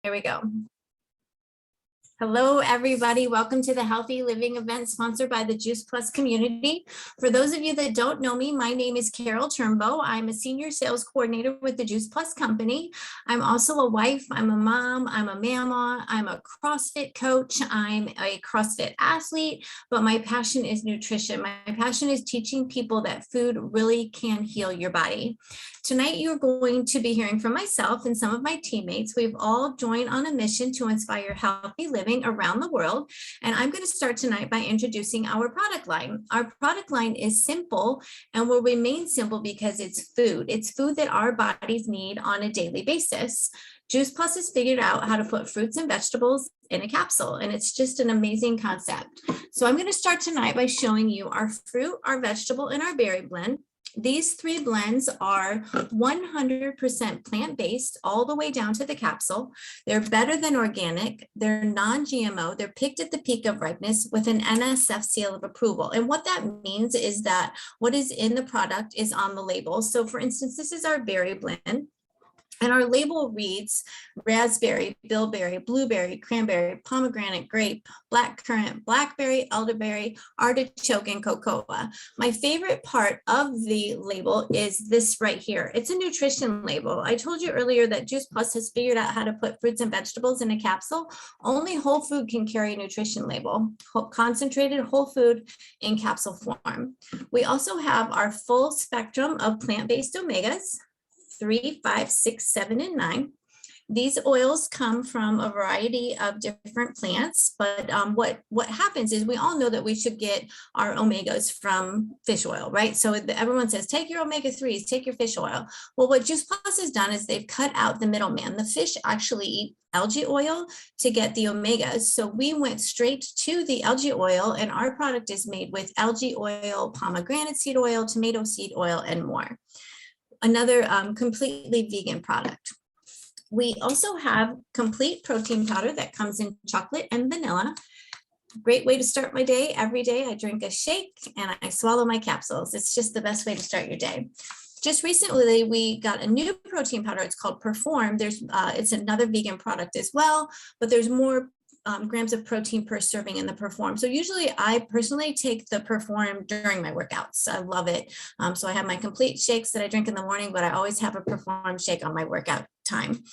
Here we go. Hello, everybody. Welcome to the Healthy Living event sponsored by the Juice Plus community. For those of you that don't know me, my name is Carol Turnbow. I'm a senior sales coordinator with the Juice Plus company. I'm also a wife. I'm a mom. I'm a mama. I'm a CrossFit coach. I'm a CrossFit athlete, but my passion is nutrition. My passion is teaching people that food really can heal your body. Tonight, you're going to be hearing from myself and some of my teammates. We've all joined on a mission to inspire healthy living around the world. And I'm going to start tonight by introducing our product line. Our product line is simple and will remain simple because it's food. It's food that our bodies need on a daily basis. Juice Plus has figured out how to put fruits and vegetables in a capsule, and it's just an amazing concept. So I'm going to start tonight by showing you our fruit, our vegetable, and our berry blend. These three blends are 100% plant-based all the way down to the capsule. They're better than organic. They're non-GMO. They're picked at the peak of ripeness with an NSF seal of approval. And what that means is that what is in the product is on the label. So for instance, this is our berry blend. And our label reads raspberry, bilberry, blueberry, cranberry, pomegranate, grape, blackcurrant, blackberry, elderberry, artichoke, and cocoa. My favorite part of the label is this right here. It's a nutrition label. I told you earlier that Juice Plus has figured out how to put fruits and vegetables in a capsule. Only whole food can carry a nutrition label, concentrated whole food in capsule form. We also have our full spectrum of plant-based omegas. 3, 5, 6, 7, and 9. These oils come from a variety of different plants, but what happens is we all know that we should get our omegas from fish oil, right? So everyone says, take your omega-3s, take your fish oil. Well, what Juice Plus has done is they've cut out the middleman. The fish actually eat algae oil to get the omegas. So we went straight to the algae oil, and our product is made with algae oil, pomegranate seed oil, tomato seed oil, and more. Another completely vegan product. We also have complete protein powder that comes in chocolate and vanilla. Great way to start my day. Every day I drink a shake and I swallow my capsules. It's just the best way to start your day. Just recently, we got a new protein powder. It's called Perform. It's another vegan product as well, but there's more grams of protein per serving in the Perform. So usually I personally take the Perform during my workouts. I love it. So I have my complete shakes that I drink in the morning, but I always have a Perform shake on my workout time.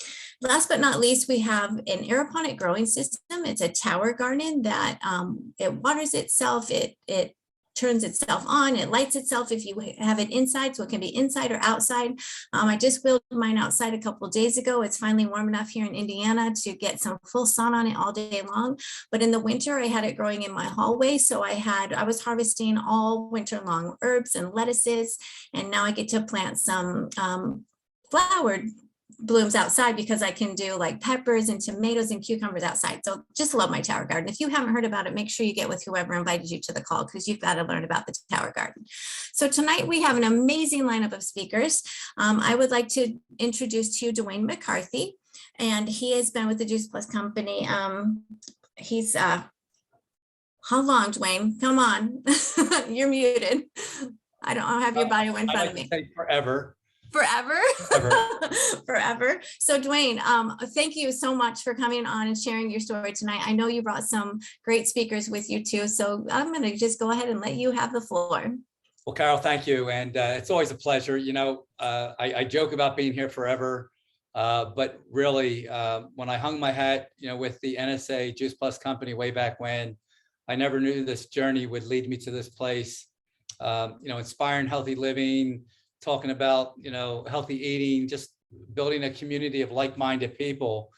Last but not least, we have an aeroponic growing system. It's a tower garden that it waters itself. It turns itself on, it lights itself if you have it inside, so it can be inside or outside. I just wheeled mine outside a couple of days ago. It's finally warm enough here in Indiana to get some full sun on it all day long. But in the winter, I had it growing in my hallway. So I was harvesting all winter long herbs and lettuces. And now I get to plant some flowered blooms outside because I can do like peppers and tomatoes and cucumbers outside. So just love my tower garden. If you haven't heard about it, make sure you get with whoever invited you to the call because you've got to learn about the tower garden. So tonight we have an amazing lineup of speakers. I would like to introduce to you Dwayne McCarthy, and he has been with the Juice Plus company. He's how long, Dwayne? Come on, you're muted. I don't have your bio in front of me. Forever. Forever. Forever. So Dwayne, thank you so much for coming on and sharing your story tonight. I know you brought some great speakers with you too. So I'm going to just go ahead and let you have the floor. Well, Carol, thank you. And it's always a pleasure. You know, I joke about being here forever, but really when I hung my hat, you know, with the NSA Juice Plus company way back when, I never knew this journey would lead me to this place. You know, inspiring healthy living, talking about, you know, healthy eating, just building a community of like-minded people.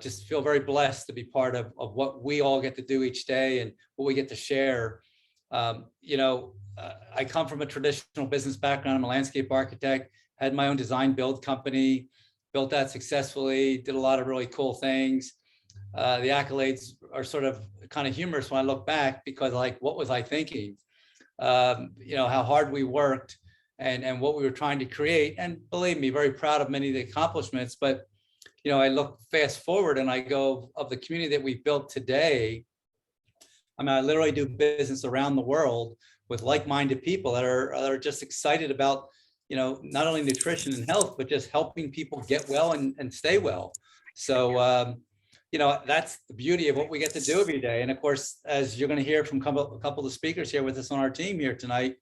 Just feel very blessed to be part of what we all get to do each day and what we get to share. You know, I come from a traditional business background. I'm a landscape architect, had my own design build company, built that successfully, did a lot of really cool things. The accolades are sort of kind of humorous when I look back because like, what was I thinking? You know, how hard we worked and what we were trying to create. And believe me, very proud of many of the accomplishments. But, you know, I look fast forward and I go of the community that we've built today. I mean, I literally do business around the world with like-minded people that are just excited about, you know, not only nutrition and health, but just helping people get well and stay well. So, that's the beauty of what we get to do every day. And of course, as you're going to hear from a couple of speakers here with us on our team here tonight,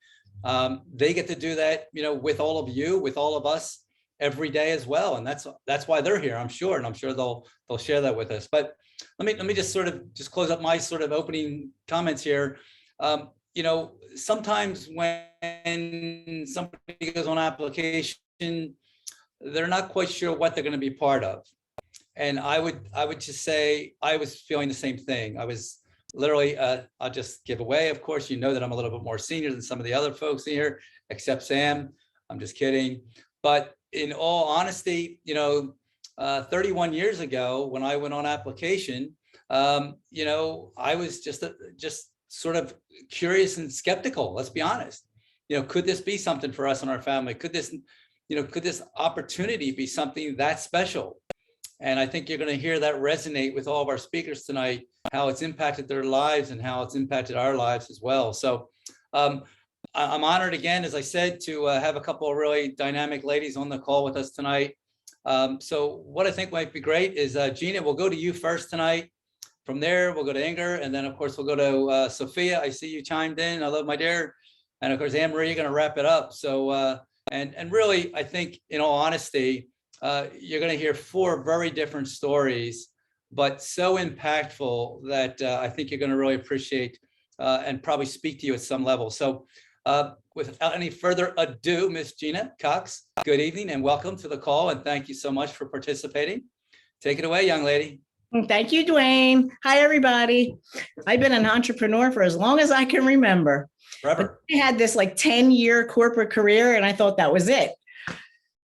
they get to do that, with all of you, with all of us every day as well. And that's why they're here, I'm sure. And I'm sure they'll share that with us. But let me just close up my sort of opening comments here. Sometimes when somebody goes on application, they're not quite sure what they're going to be part of. And I would just say I was feeling the same thing. I was literally, I'll just give away. Of course, that I'm a little bit more senior than some of the other folks here, except Sam. I'm just kidding. But in all honesty, 31 years ago, when I went on application, I was just sort of curious and skeptical. Let's be honest. Could this be something for us and our family? Could this opportunity be something that special? And I think you're going to hear that resonate with all of our speakers tonight, how it's impacted their lives and how it's impacted our lives as well. So I'm honored again, as I said, to have a couple of really dynamic ladies on the call with us tonight. So what I think might be great is, Gina, we'll go to you first tonight. From there, we'll go to Inger. And then, of course, we'll go to Sophia. I see you chimed in. I love my dear. And of course, Anne-Marie, you're going to wrap it up. So, and really, I think, in all honesty, you're going to hear 4 very different stories, but so impactful that I think you're going to really appreciate and probably speak to you at some level. So without any further ado, Miss Gina Cox, good evening and welcome to the call. And thank you so much for participating. Take it away, young lady. Thank you, Dwayne. Hi, everybody. I've been an entrepreneur for as long as I can remember. Forever. I had this 10-year corporate career, and I thought that was it.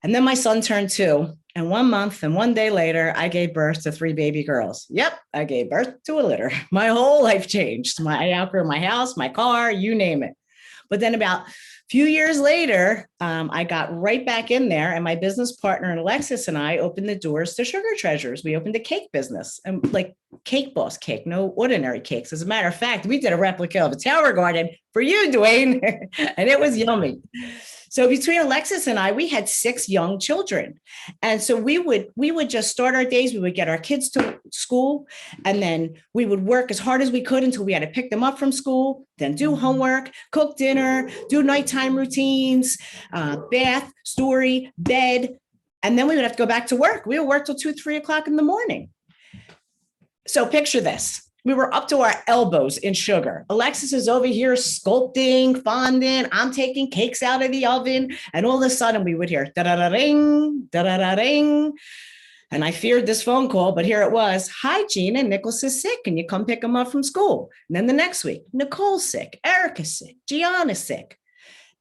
And then my son turned 2, and 1 month and 1 day later, I gave birth to 3 baby girls. Yep, I gave birth to a litter. My whole life changed. I outgrew my house, my car, you name it. But then about a few years later, I got right back in there, and my business partner, Alexis, and I opened the doors to Sugar Treasures. We opened a cake business, and Cake Boss cake, no ordinary cakes. As a matter of fact, we did a replica of a tower garden for you, Dwayne, and it was yummy. So between Alexis and I, we had 6 young children. And so we would just start our days. We would get our kids to school, and then we would work as hard as we could until we had to pick them up from school, then do homework, cook dinner, do nighttime routines, bath, story, bed. And then we would have to go back to work. We would work till 2, 3 o'clock in the morning. So picture this. We were up to our elbows in sugar. Alexis is over here sculpting, fondant. I'm taking cakes out of the oven. And all of a sudden we would hear da-da-da-ring, da-da-da-ring. And I feared this phone call, but here it was. Hi, Gina, Nicholas is sick. Can you come pick him up from school? And then the next week, Nicole's sick, Erica's sick, Gianna's sick.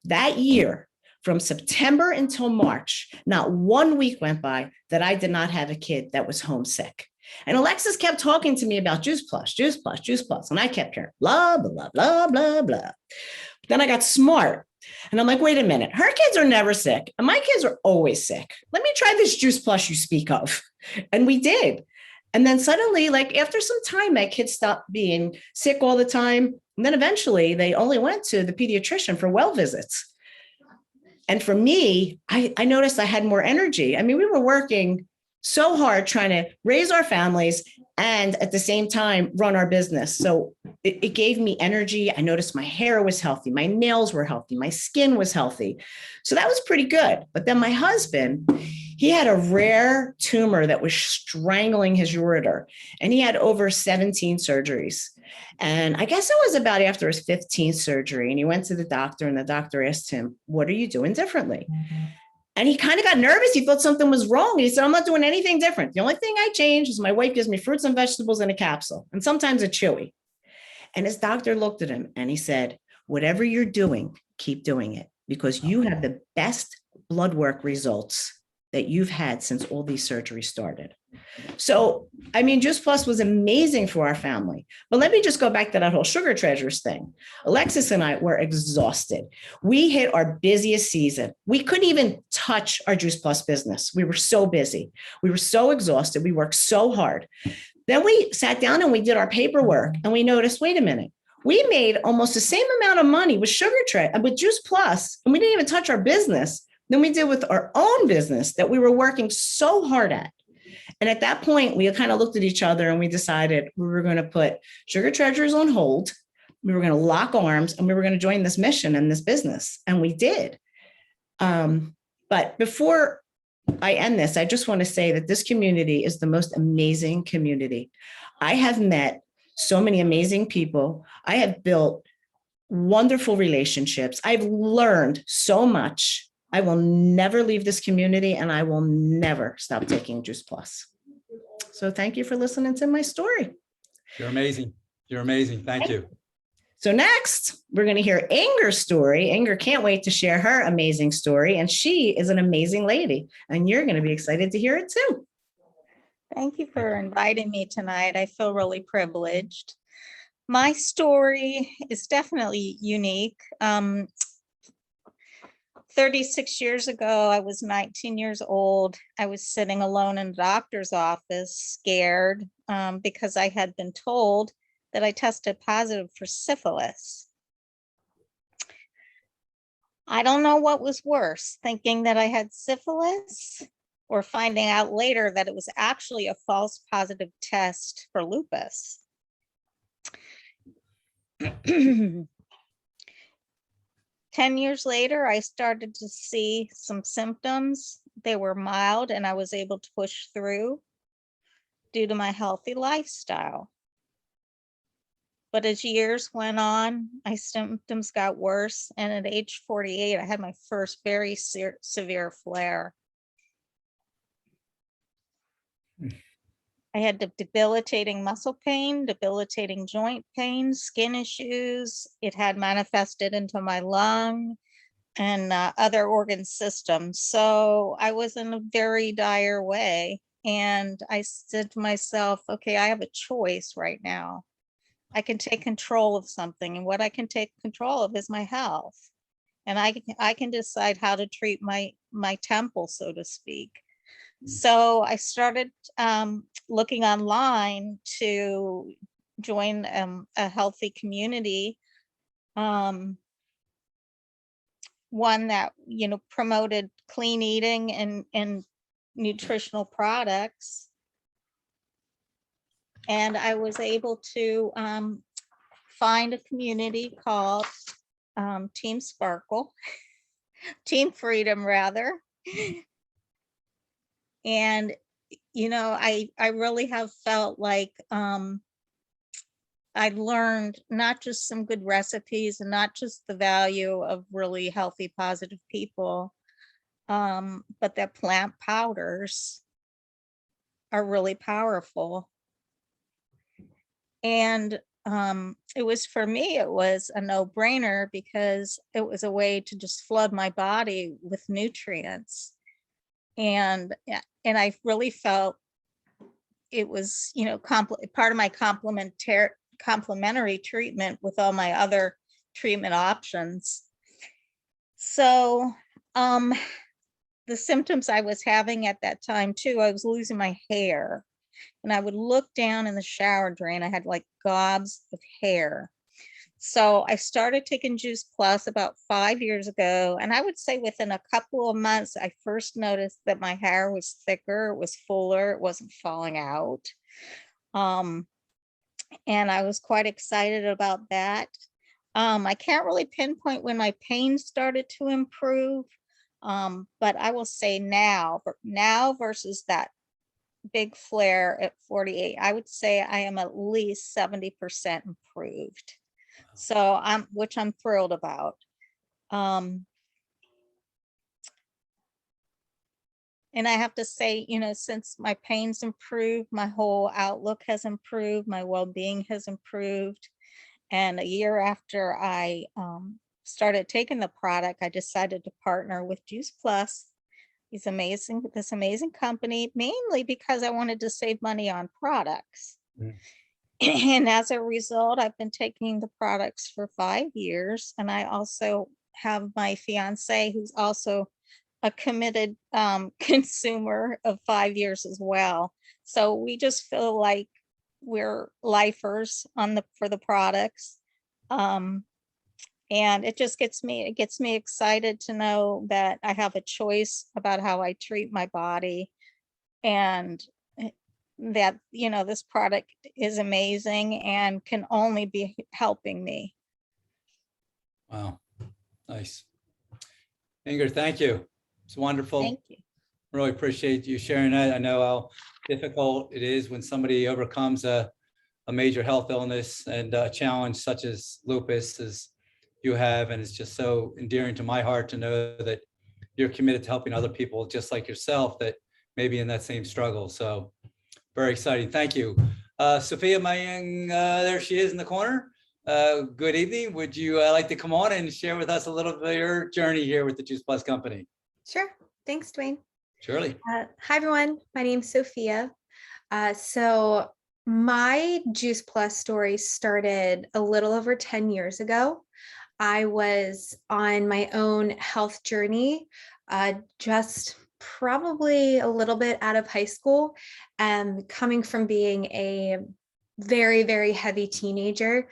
That year, from September until March, not 1 week went by that I did not have a kid that was homesick. And Alexis kept talking to me about Juice Plus, Juice Plus, Juice Plus. And I kept hearing blah, blah, blah, blah, blah. Then I got smart. And I'm like, wait a minute. Her kids are never sick. And my kids are always sick. Let me try this Juice Plus you speak of. And we did. And then suddenly, after some time, my kids stopped being sick all the time. And then eventually they only went to the pediatrician for well visits. And for me, I noticed I had more energy. I mean, we were working so hard trying to raise our families and at the same time run our business. So it gave me energy. I noticed my hair was healthy. My nails were healthy. My skin was healthy. So that was pretty good. But then my husband, he had a rare tumor that was strangling his ureter, and he had over 17 surgeries. And I guess it was about after his 15th surgery, and he went to the doctor, and the doctor asked him, what are you doing differently? And he kind of got nervous. He thought something was wrong. He said, I'm not doing anything different. The only thing I changed is my wife gives me fruits and vegetables in a capsule, and sometimes a chewy. And his doctor looked at him and he said, whatever you're doing, keep doing it, because you have the best blood work results that you've had since all these surgeries started. So, I mean, Juice Plus was amazing for our family. But let me just go back to that whole Sugar Treasures thing. Alexis and I were exhausted. We hit our busiest season. We couldn't even touch our Juice Plus business. We were so busy. We were so exhausted. We worked so hard. Then we sat down and we did our paperwork, and we noticed, wait a minute, we made almost the same amount of money with with Juice Plus, and we didn't even touch our business than we did with our own business that we were working so hard at. And at that point, we kind of looked at each other and we decided we were going to put Sugar Treasures on hold. We were going to lock arms and we were going to join this mission and this business. And we did. But before I end this, I just want to say that this community is the most amazing community. I have met so many amazing people. I have built wonderful relationships. I've learned so much. I will never leave this community and I will never stop taking Juice Plus. So thank you for listening to my story. You're amazing. You're amazing. Thank you. So next, we're going to hear Inger's story. Inger can't wait to share her amazing story. And she is an amazing lady. And you're going to be excited to hear it too. Thank you for inviting me tonight. I feel really privileged. My story is definitely unique. 36 years ago, I was 19 years old. I was sitting alone in the doctor's office, scared because I had been told that I tested positive for syphilis. I don't know what was worse, thinking that I had syphilis or finding out later that it was actually a false positive test for lupus. 10 years later, I started to see some symptoms. They were mild and I was able to push through due to my healthy lifestyle. But as years went on, my symptoms got worse. And at age 48, I had my first very severe flare. I had debilitating muscle pain, debilitating joint pain, skin issues. It had manifested into my lung and other organ systems. So I was in a very dire way. And I said to myself, okay, I have a choice right now. I can take control of something, and what I can take control of is my health. And I can decide how to treat my temple, so to speak. So I started looking online to join a healthy community, one that, you know, promoted clean eating and nutritional products. And I was able to find a community called Team Sparkle, Team Freedom rather. And, you know, I really have felt like I learned not just some good recipes and not just the value of really healthy, positive people, but that plant powders are really powerful. And it was, for me, it was a no-brainer because it was a way to just flood my body with nutrients. And I really felt it was, you know, part of my complementary treatment with all my other treatment options. So the symptoms I was having at that time too, I was losing my hair. And I would look down in the shower drain. I had like gobs of hair. So I started taking Juice Plus about 5 years ago. And I would say within a couple of months, I first noticed that my hair was thicker, it was fuller, it wasn't falling out. And I was quite excited about that. I can't really pinpoint when my pain started to improve. But I will say now versus that big flare at 48, I would say I am at least 70% improved. So which I'm thrilled about. And I have to say, you know, since my pain's improved, my whole outlook has improved, my well-being has improved. And a year after I started taking the product, I decided to partner with Juice Plus. This amazing company, mainly because I wanted to save money on products. Mm. And as a result, I've been taking the products for 5 years. And I also have my fiance, who's also a committed consumer of 5 years as well. So we just feel like we're lifers for the products. And it just gets me excited to know that I have a choice about how I treat my body. And that, this product is amazing and can only be helping me. Wow, nice. Ingrid, thank you. It's wonderful. Thank you. Really appreciate you sharing that. I know how difficult it is when somebody overcomes a major health illness and a challenge such as lupus as you have. And it's just so endearing to my heart to know that you're committed to helping other people just like yourself that may be in that same struggle. So very exciting. Thank you. Sophia Mayang, there she is in the corner. Good evening. Would you like to come on and share with us a little bit of your journey here with the Juice Plus Company? Sure. Thanks, Dwayne. Surely. Hi, everyone. My name's Sophia. So my Juice Plus story started a little over 10 years ago. I was on my own health journey, just probably a little bit out of high school, coming from being a very, very heavy teenager.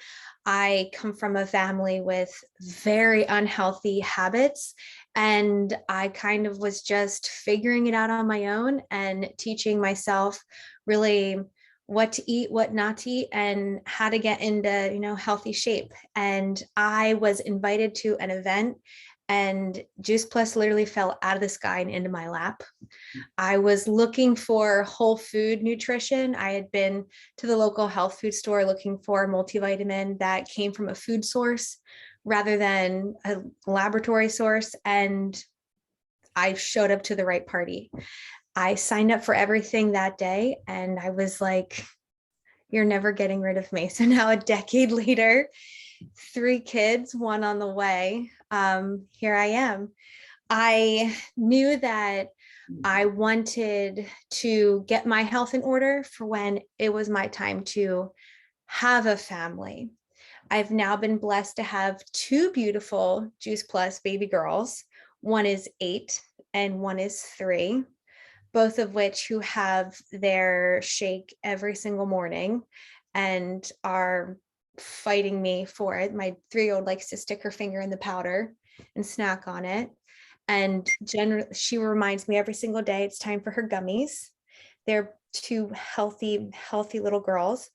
I come from a family with very unhealthy habits, and I kind of was just figuring it out on my own and teaching myself really what to eat, what not to eat, and how to get into, healthy shape. And I was invited to an event, and Juice Plus literally fell out of the sky and into my lap. I was looking for whole food nutrition. I had been to the local health food store looking for a multivitamin that came from a food source rather than a laboratory source. And I showed up to the right party. I signed up for everything that day, and I was like, you're never getting rid of me. So now a decade later, 3 kids, 1 on the way, here I am. I knew that I wanted to get my health in order for when it was my time to have a family. I've now been blessed to have 2 beautiful Juice Plus baby girls. 1 is 8 and 1 is 3, both of which who have their shake every single morning and are fighting me for it. My 3-year-old likes to stick her finger in the powder and snack on it. And generally, she reminds me every single day it's time for her gummies. They're 2 healthy little girls.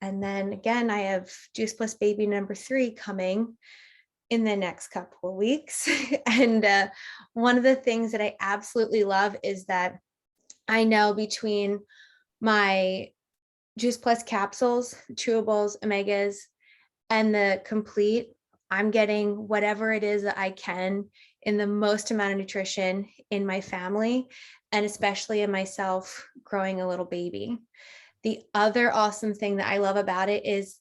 And then again, I have Juice Plus baby number 3 coming in the next couple of weeks. And one of the things that I absolutely love is that I know between my Juice Plus capsules, chewables, omegas, and the complete, I'm getting whatever it is that I can in the most amount of nutrition in my family, and especially in myself growing a little baby. The other awesome thing that I love about it is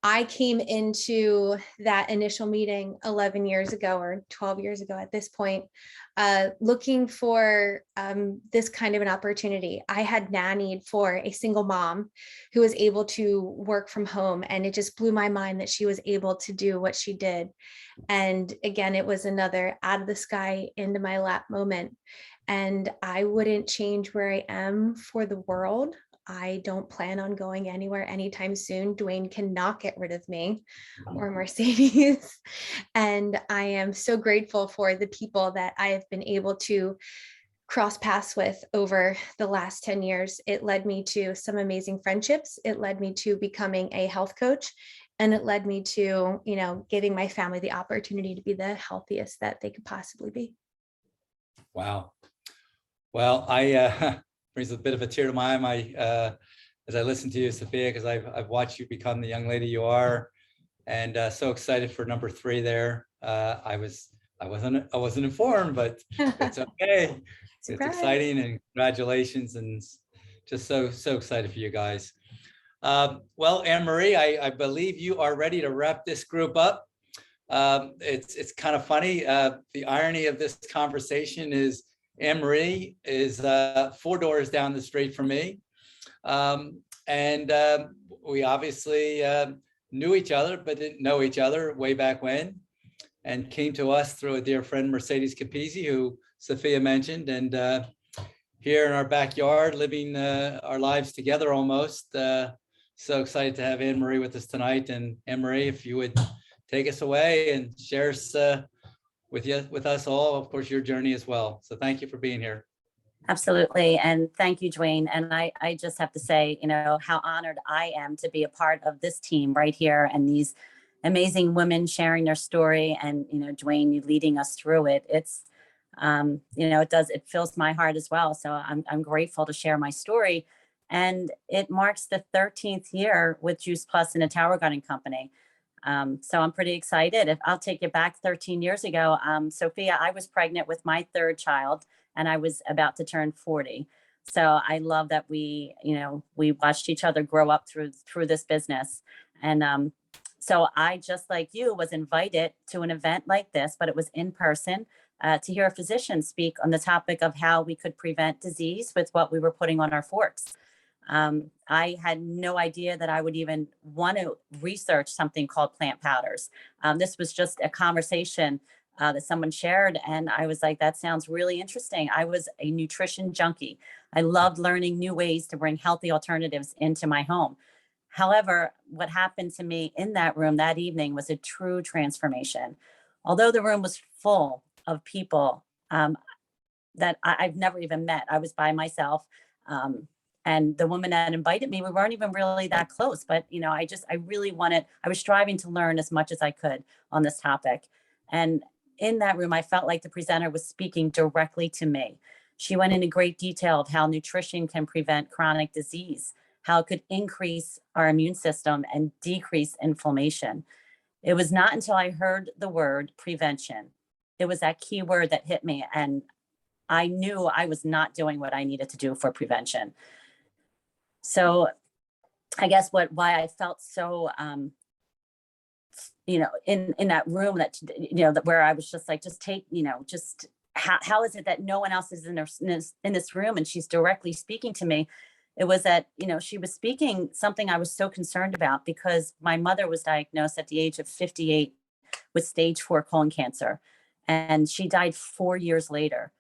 I came into that initial meeting 11 years ago or 12 years ago at this point, looking for this kind of an opportunity. I had nannied for a single mom who was able to work from home, and it just blew my mind that she was able to do what she did. And again, it was another out of the sky into my lap moment. And I wouldn't change where I am for the world. I don't plan on going anywhere anytime soon. Dwayne cannot get rid of me or Mercedes. And I am so grateful for the people that I have been able to cross paths with over the last 10 years. It led me to some amazing friendships. It led me to becoming a health coach. And it led me to, giving my family the opportunity to be the healthiest that they could possibly be. Wow. Well, I brings a bit of a tear to my eye as I listen to you, Sophia, because I've watched you become the young lady you are, and so excited for number 3 there. I wasn't informed, but it's okay. It's exciting, and congratulations, and just so excited for you guys. Well, Anne-Marie, I believe you are ready to wrap this group up. It's kind of funny. The irony of this conversation is Anne-Marie is 4 doors down the street from me. And we obviously knew each other, but didn't know each other way back when, and came to us through a dear friend, Mercedes Capizzi, who Sophia mentioned. And here in our backyard, living our lives together almost. So excited to have Anne-Marie with us tonight. And Anne-Marie, if you would take us away and share us with us all, of course, your journey as well. So thank you for being here. Absolutely. And thank you, Dwayne. And I just have to say, how honored I am to be a part of this team right here and these amazing women sharing their story and, Dwayne, you leading us through it. It's, it fills my heart as well. So I'm grateful to share my story. And it marks the 13th year with Juice Plus and a Tower Garden Company. So I'm pretty excited. If I'll take you back 13 years ago, Sophia, I was pregnant with my third child and I was about to turn 40. So I love that we watched each other grow up through this business. And so I, just like you, was invited to an event like this, but it was in person, to hear a physician speak on the topic of how we could prevent disease with what we were putting on our forks. I had no idea that I would even want to research something called plant powders. This was just a conversation that someone shared. And I was like, that sounds really interesting. I was a nutrition junkie. I loved learning new ways to bring healthy alternatives into my home. However, what happened to me in that room that evening was a true transformation. Although the room was full of people that I've never even met, I was by myself. And the woman that invited me, we weren't even really that close, but I was striving to learn as much as I could on this topic. And in that room, I felt like the presenter was speaking directly to me. She went into great detail of how nutrition can prevent chronic disease, how it could increase our immune system and decrease inflammation. It was not until I heard the word prevention, it was that key word that hit me. And I knew I was not doing what I needed to do for prevention. So I guess why I felt so, in that room where I was just like, how is it that no one else is in this room? And she's directly speaking to me. It was that, she was speaking something I was so concerned about because my mother was diagnosed at the age of 58 with stage 4 colon cancer. And she died 4 years later.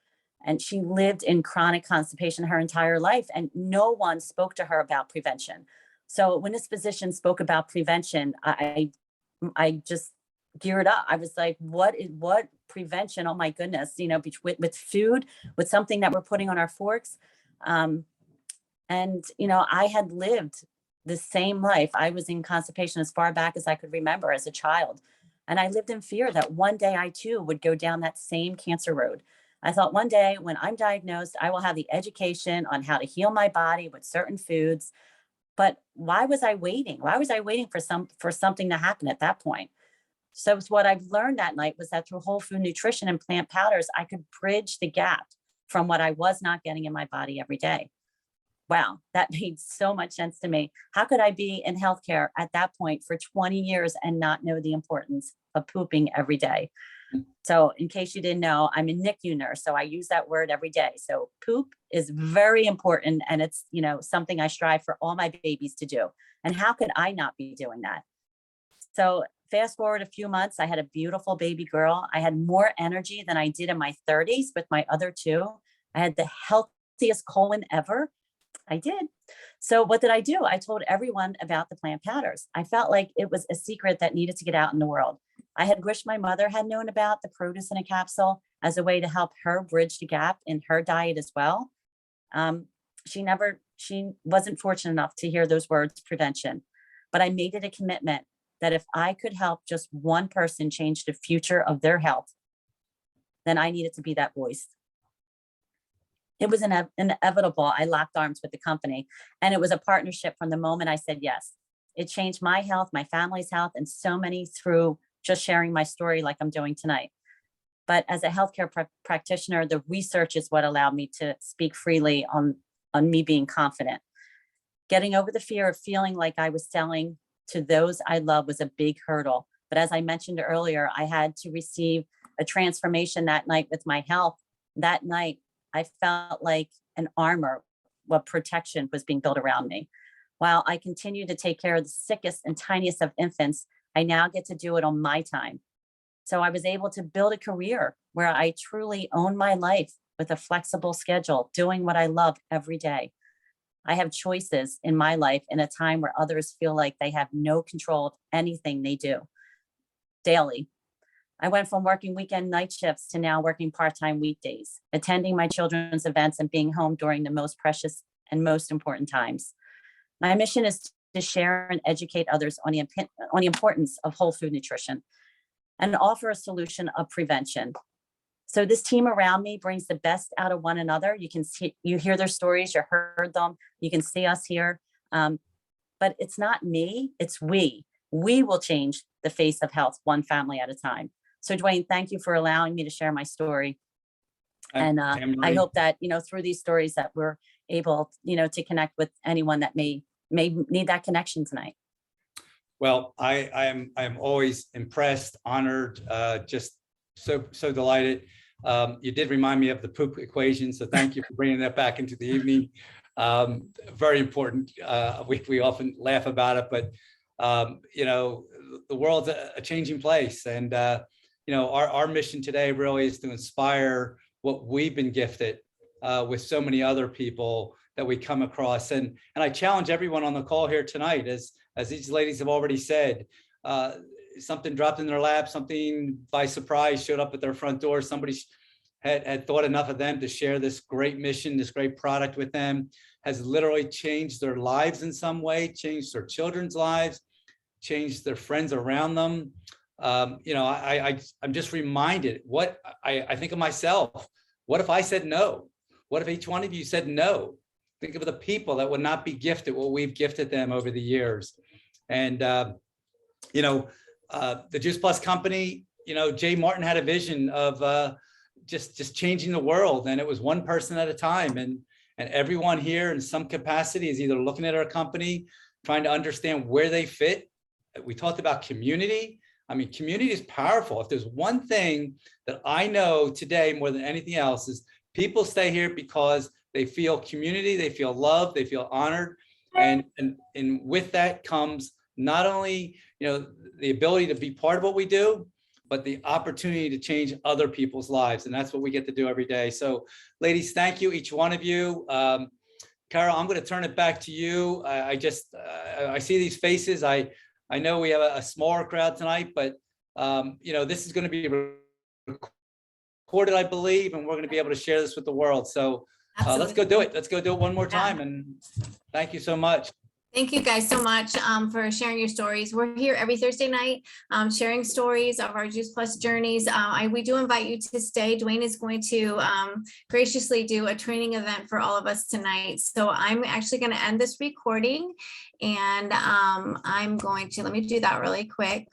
And she lived in chronic constipation her entire life, and no one spoke to her about prevention. So when this physician spoke about prevention, I just geared up. I was like, what prevention? Oh my goodness, with food, with something that we're putting on our forks. And I had lived the same life. I was in constipation as far back as I could remember as a child. And I lived in fear that one day I too would go down that same cancer road. I thought one day when I'm diagnosed, I will have the education on how to heal my body with certain foods. But why was I waiting? Why was I waiting for something to happen at that point? So what I've learned that night was that through whole food nutrition and plant powders, I could bridge the gap from what I was not getting in my body every day. Wow, that made so much sense to me. How could I be in healthcare at that point for 20 years and not know the importance of pooping every day? So in case you didn't know, I'm a NICU nurse, so I use that word every day. So poop is very important, and it's, something I strive for all my babies to do. And how could I not be doing that? So fast forward a few months, I had a beautiful baby girl. I had more energy than I did in my 30s with my other two. I had the healthiest colon ever. I did. So what did I do? I told everyone about the plant powders. I felt like it was a secret that needed to get out in the world. I had wished my mother had known about the produce in a capsule as a way to help her bridge the gap in her diet as well. She wasn't fortunate enough to hear those words, prevention, but I made it a commitment that if I could help just one person change the future of their health, then I needed to be that voice. It was inevitable. I locked arms with the company, and it was a partnership from the moment I said yes. It changed my health, my family's health, and so many through just sharing my story like I'm doing tonight. But as a healthcare practitioner, the research is what allowed me to speak freely on me being confident. Getting over the fear of feeling like I was selling to those I love was a big hurdle. But as I mentioned earlier, I had to receive a transformation that night with my health. That night, I felt like an armor, what protection was being built around me. While I continue to take care of the sickest and tiniest of infants, I now get to do it on my time. So I was able to build a career where I truly own my life with a flexible schedule, doing what I love every day. I have choices in my life in a time where others feel like they have no control of anything they do daily. I went from working weekend night shifts to now working part-time weekdays, attending my children's events and being home during the most precious and most important times. My mission is to share and educate others on the importance of whole food nutrition and offer a solution of prevention. So this team around me brings the best out of one another. You can see, you hear their stories, you heard them, you can see us here. But it's not me, it's we. We will change the face of health one family at a time. So Dwayne, thank you for allowing me to share my story. And I hope that, through these stories that we're able, to connect with anyone that may need that connection tonight. Well, I am always impressed, honored, just so delighted. You did remind me of the poop equation, so thank you for bringing that back into the evening. Very important. We often laugh about it, but the world's a changing place, and our mission today really is to inspire what we've been gifted with so many other people that we come across. And I challenge everyone on the call here tonight, as these ladies have already said, something dropped in their lap, something by surprise showed up at their front door. Somebody had thought enough of them to share this great mission, this great product with them, has literally changed their lives in some way, changed their children's lives, changed their friends around them. I'm just reminded what I think of myself. What if I said no? What if each one of you said no? Think of the people that would not be gifted what we've gifted them over the years. And, the Juice Plus company, Jay Martin had a vision of just changing the world. And it was one person at a time. And everyone here in some capacity is either looking at our company, trying to understand where they fit. We talked about community. I mean, community is powerful. If there's one thing that I know today more than anything else is people stay here because they feel community, they feel loved, they feel honored. And with that comes not only, the ability to be part of what we do, but the opportunity to change other people's lives. And that's what we get to do every day. So ladies, thank you, each one of you. Carol, I'm going to turn it back to you. I see these faces. I know we have a smaller crowd tonight, but this is going to be recorded, I believe, and we're going to be able to share this with the world. So let's go do it. Let's go do it one more time. And thank you so much. Thank you guys so much for sharing your stories. We're here every Thursday night sharing stories of our Juice Plus journeys. We do invite you to stay. Dwayne is going to graciously do a training event for all of us tonight. So I'm actually going to end this recording, and I'm going to, let me do that really quick.